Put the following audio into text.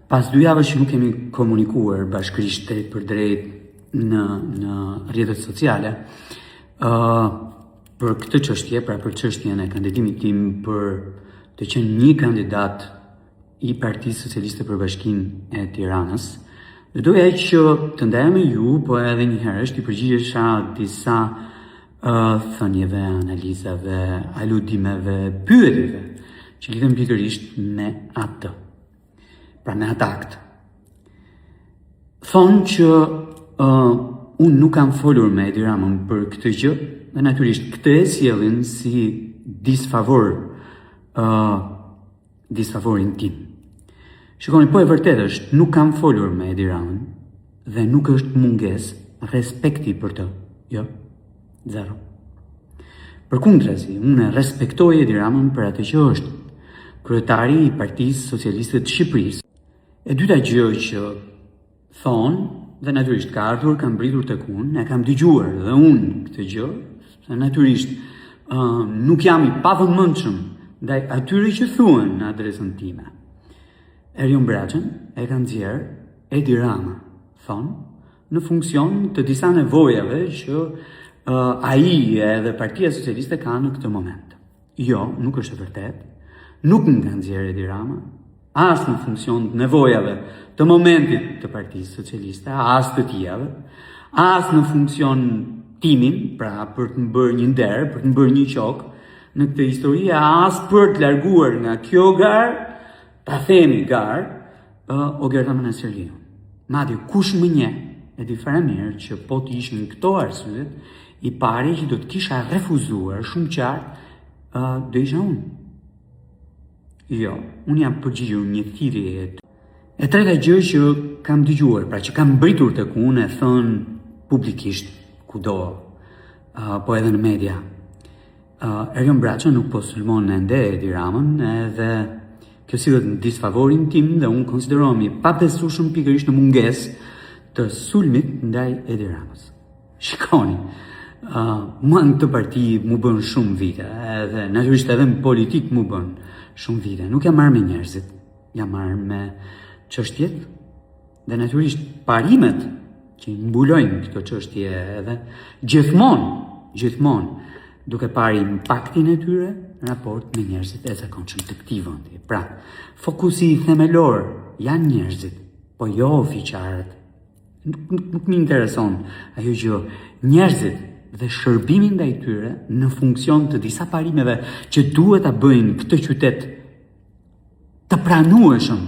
Pas 2 javësh që nuk kemi komunikuar bashkërisht drejt për drejt në rrjetet sociale, për këtë çështje, pra për çështjen e kandidimit tim për të qenë një kandidat i Partisë Socialiste për Bashkinë e Tiranës, doja që të ndaja me ju, po edhe një herë të përgjigjesha disa thënieve, analizave, aludimeve, pyetjeve që lidhen pikërisht me atë. Pra me atë akt. Thonë që unë nuk kam folur me Edi Ramën për këtë gjë, dhe natyrisht këtë e sjellin si disfavorin tim. Shikoni, po e vërtet është, nuk kam folur me Edi Ramën dhe nuk është munges respekti për të. Jo, zero. Përkundrazi, unë respektoj Edi Ramën për atë që është kryetari i Partisë Socialiste të Shqipërisë. E dyta gjë që thonë, dhe natyrisht ka ardhur, kam mbritur tek unë, e kam dëgjuar dhe unë këtë gjë, se natyrisht nuk jam i pavëmendshëm ndaj atyre që thuan në adresën time. Erion Braçën e ka nxjerr Edi Rama, thonë, në funksion të disa nevojave që ai edhe Partia Socialiste ka në këtë moment. Jo, nuk është e vërtet. Nuk më ka nxjerr Edi Rama, as në funksion të nevojave të momentit të Partisë Socialiste, as të tijave, as në funksion timin, pra për të më bërë një nder, për të më bërë një qok në këtë histori, as për të larguar nga kjo garë, ta themi garë, Ogerta Manasërliu. Madje kush më nje, e di fare mirë që po të ishin këto arsyet, i pari që do të kisha refuzuar shumë qartë, do isha unë. Jo, unë jam përgjigjur një thirrje. E treta gjë që kam dëgjuar, pra që kam mbritur tek unë, e thënë publikisht, kudo, po edhe në media. Erion Braçën nuk po sulmon ende Edi Ramën, edhe kjo sillet në disfavorin tim dhe unë konsiderohemi pabesueshëm pikërisht në mungesë të sulmit ndaj Edi Ramës. Shikoni, mua në këtë parti mu bën shumë vite, edhe natyrisht edhe në politik mu bën shumë vite. Nuk jam marrë me njerëzit, jam marrë me çështjet dhe natyrisht parimet që mbulojnë këto çështje edhe gjithmonë duke parë impaktin e tyre në raport me njerëzit e zakonshëm të këtij vendi. Pra, fokusi themelor janë njerëzit, po jo ofiçarët. Nuk më intereson ajo që njerëzit dhe shërbimin ndaj tyre në funksion të disa parimeve që duhet ta bëjnë këtë qytet të pranueshëm